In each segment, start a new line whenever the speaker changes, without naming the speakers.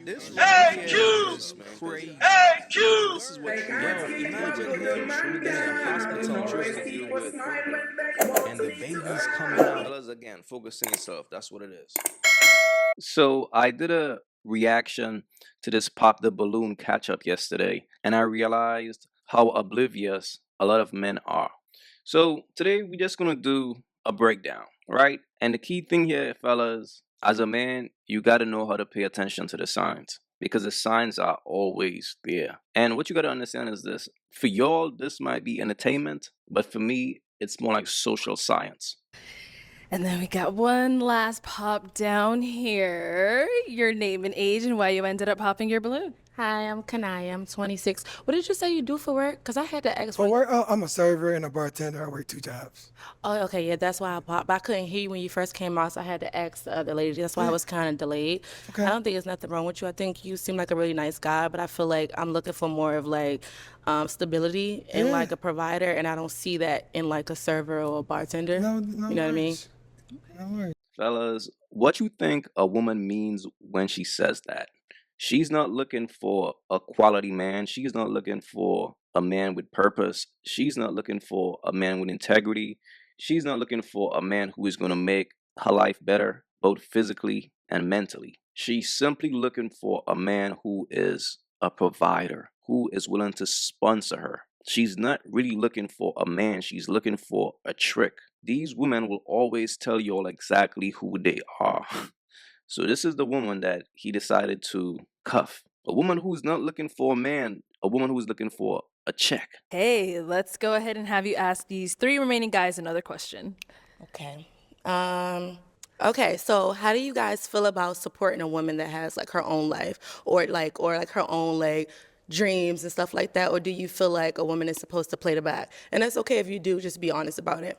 This right here is crazy.
AyeQ!
This is what imagine him in a hospital trying to deal with and the baby's coming out. Fellas, again, focus on yourself. That's what it is.
So I did a reaction to this Pop the Balloon catch up yesterday, and I realized how oblivious a lot of men are. So today we're just gonna do a breakdown, right? And the key thing here, fellas, as a man, you gotta know how to pay attention to the signs because the signs are always there. And what you gotta understand is this: for y'all, this might be entertainment, but for me, it's more like social science.
And then we got one last pop down here. Your name and age and why you ended up popping your balloon.
Hi, I'm Kanaya. I'm 26. What did you say you do for work? Because I had to ask
For work, I'm a server and a bartender. I work 2 jobs.
Oh, okay. Yeah, that's why I popped. But I couldn't hear you when you first came out, so I had to ask the other lady. That's why I was kind of delayed.
Okay.
I don't think there's nothing wrong with you. I think you seem like a really nice guy, but I feel like I'm looking for more of like stability and like a provider, and I don't see that in like a server or a bartender.
No,
you know what I mean?
No worries.
Fellas, what you think a woman means when she says that? She's not looking for a quality man. She's not looking for a man with purpose. She's not looking for a man with integrity. She's not looking for a man who is going to make her life better, both physically and mentally. She's simply looking for a man who is a provider, who is willing to sponsor her. She's not really looking for a man. She's looking for a trick. These women will always tell you all exactly who they are. So this is the woman that he decided to cuff. A woman who's not looking for a man. A woman who's looking for a check.
Hey, let's go ahead and have you ask these 3 remaining guys another question.
Okay. Okay, so how do you guys feel about supporting a woman that has like her own life or like her own like dreams and stuff like that? Or do you feel like a woman is supposed to play the back? And that's okay if you do, just be honest about it.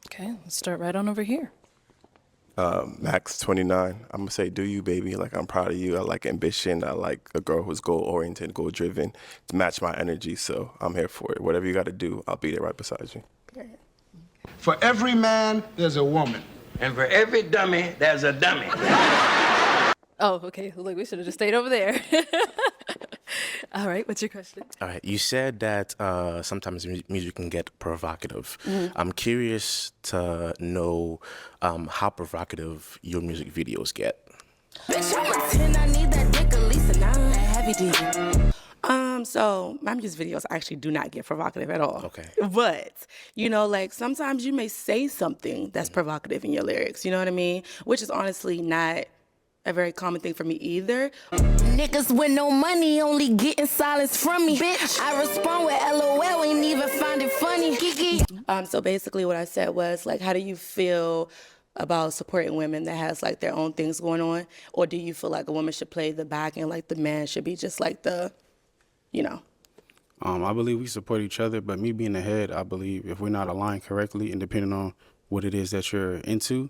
Okay, let's start right on over here.
Max 29. I'm gonna say, do you, baby? Like, I'm proud of you. I like ambition. I like a girl who's goal oriented, goal driven to match my energy. So I'm here for it. Whatever you got to do, I'll be there right beside you.
For every man, there's a woman. And for every dummy, there's a dummy.
Oh, okay. Look, we should have just stayed over there. All right, what's your question?
All right, you said that sometimes music can get provocative. I'm curious to know how provocative your music videos get.
So my music videos actually do not get provocative at all.
Okay.
But, you know, like sometimes you may say something that's provocative in your lyrics, you know what I mean? Which is honestly not a very common thing for me either.
Niggas with no money only getting silence from me. Bitch, I respond with LOL, ain't even find it funny. Kiki.
So basically what I said was like, how do you feel about supporting women that has like their own things going on? Or do you feel like a woman should play the back and like the man should be just like the, you know?
I believe we support each other, but me being the head, I believe if we're not aligned correctly and depending on what it is that you're into,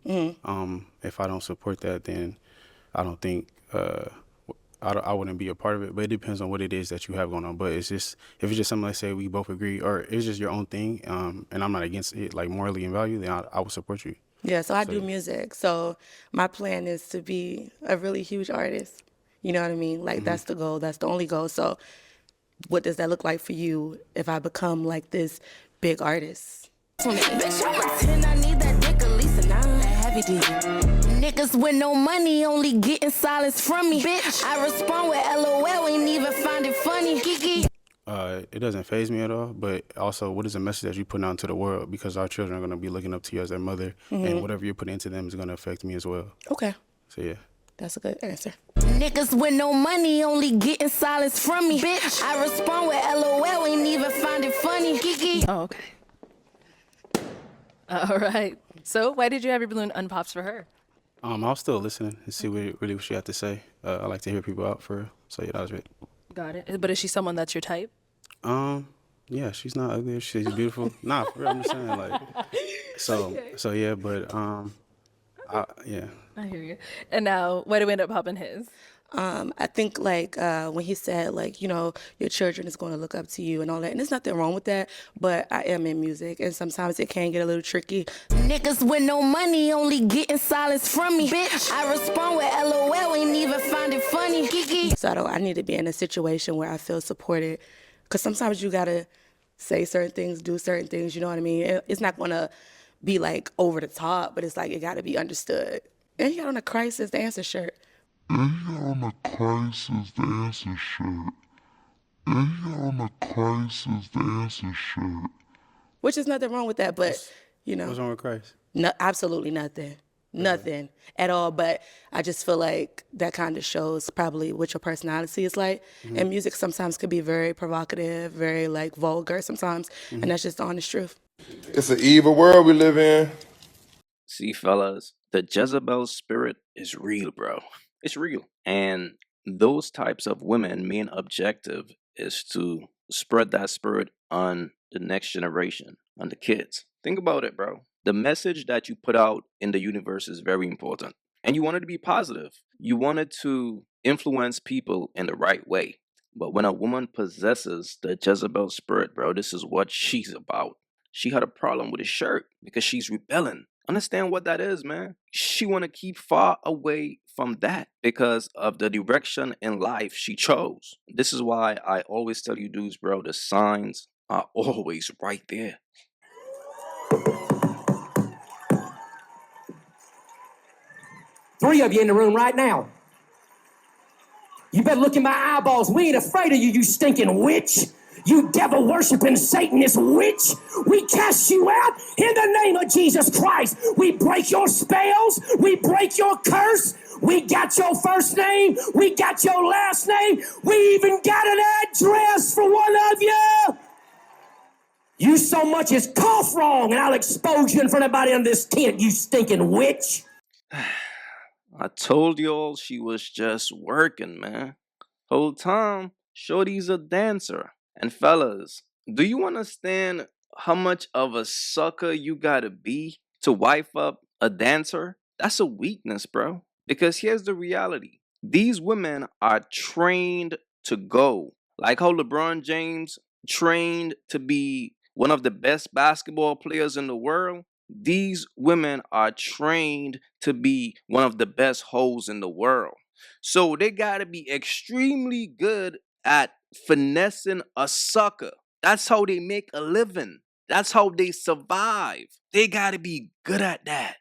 if I don't support that, then I don't think I wouldn't be a part of it. But it depends on what it is that you have going on. But it's just, if it's just something like say we both agree, or it's just your own thing, and I'm not against it, like morally and value, then I would support you.
Yeah, so I do music. So my plan is to be a really huge artist. You know what I mean? Like that's the goal. That's the only goal. So what does that look like for you if I become like this big artist?
Bitch, I'm a 10, I need that dick, at least a 9. Heavy D. Niggas with no money only getting silence from me. Bitch, I respond with LOL, ain't even find it funny. Kiki.
It doesn't faze me at all, but also what is the message that you put out into the world? Because our children are going to be looking up to you as their mother, and whatever you're putting into them is going to affect me as well.
Okay.
So yeah.
That's a good answer.
Niggas with no money only getting silence from me. Bitch, I respond with LOL, ain't even find it funny. Kiki.
Oh, okay. All right. So why did you have your balloon unpops for her?
I was still listening to see what she had to say. I like to hear people out for real. So yeah, that was it.
Got it. But is she someone that's your type?
Yeah, she's not ugly. She's beautiful. Nah, for real, I'm just saying, like, so yeah, but yeah.
I hear you. And now, why did we end up popping his?
I think like when he said like, you know, your children is going to look up to you and all that, and there's nothing wrong with that, but I am in music and sometimes it can get a little tricky.
Niggas with no money only getting silence from me. Bitch, I respond with LOL, ain't even find it funny. Kiki.
So I need to be in a situation where I feel supported, because sometimes you gotta say certain things, do certain things, you know what I mean? It's not gonna be like over the top, but it's like it gotta be understood. And he got on a Crisis the Answer shirt.
And he on a Crisis the Answer shirt. And he on a Crisis the Answer shirt.
Which is nothing wrong with that, but you know.
What's wrong with Christ?
No, absolutely nothing. Nothing at all. But I just feel like that kind of shows probably what your personality is like. And music sometimes could be very provocative, very like vulgar sometimes. And that's just the honest truth.
It's an evil world we live in.
See, fellas, the Jezebel spirit is real, bro. It's real. And those types of women, main objective is to spread that spirit on the next generation, on the kids. Think about it, bro. The message that you put out in the universe is very important. And you want it to be positive. You want it to influence people in the right way. But when a woman possesses the Jezebel spirit, bro, this is what she's about. She had a problem with his shirt because she's rebelling. Understand what that is, man. She want to keep far away from that because of the direction in life she chose. This is why I always tell you dudes, bro, the signs are always right there.
Three of you in the room right now. You better look in my eyeballs. We ain't afraid of you, you stinking witch. You devil-worshiping Satanist witch. We cast you out in the name of Jesus Christ. We break your spells. We break your curse. We got your first name. We got your last name. We even got an address for one of you. You so much as cough wrong, and I'll expose you in front of everybody in this tent, you stinking witch.
I told y'all she was just working, man. Whole time, Shorty's a dancer. And fellas, do you understand how much of a sucker you gotta be to wife up a dancer? That's a weakness, bro. Because here's the reality. These women are trained to go. Like how LeBron James trained to be one of the best basketball players in the world. These women are trained to be one of the best hoes in the world. So they gotta be extremely good at finessing a sucker. That's how they make a living. That's how they survive. They gotta be good at that.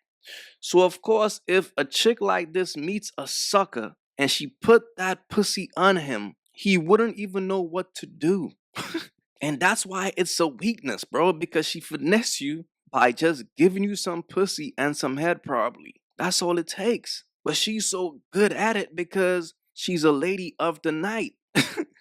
So of course, if a chick like this meets a sucker and she put that pussy on him, he wouldn't even know what to do. And that's why it's a weakness, bro, because she finesse you by just giving you some pussy and some head probably. That's all it takes. But she's so good at it because she's a lady of the night.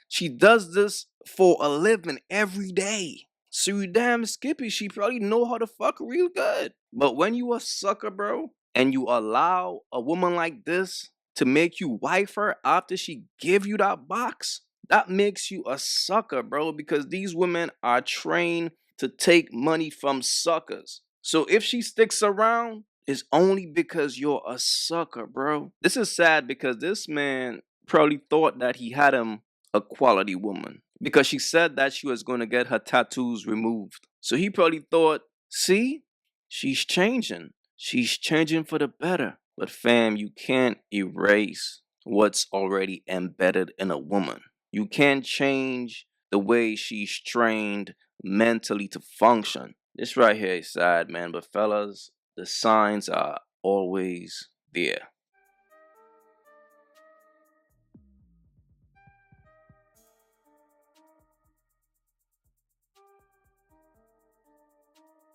She does this for a living every day. So you damn Skippy, she probably know how to fuck real good. But when you a sucker, bro, and you allow a woman like this to make you wife her after she give you that box, that makes you a sucker, bro, because these women are trained to take money from suckers. So if she sticks around, it's only because you're a sucker, bro. This is sad because this man probably thought that he had him a quality woman because she said that she was going to get her tattoos removed. So he probably thought, see, she's changing. She's changing for the better. But fam, you can't erase what's already embedded in a woman. You can't change the way she's trained mentally to function. This right here is sad, man. But fellas, the signs are always there.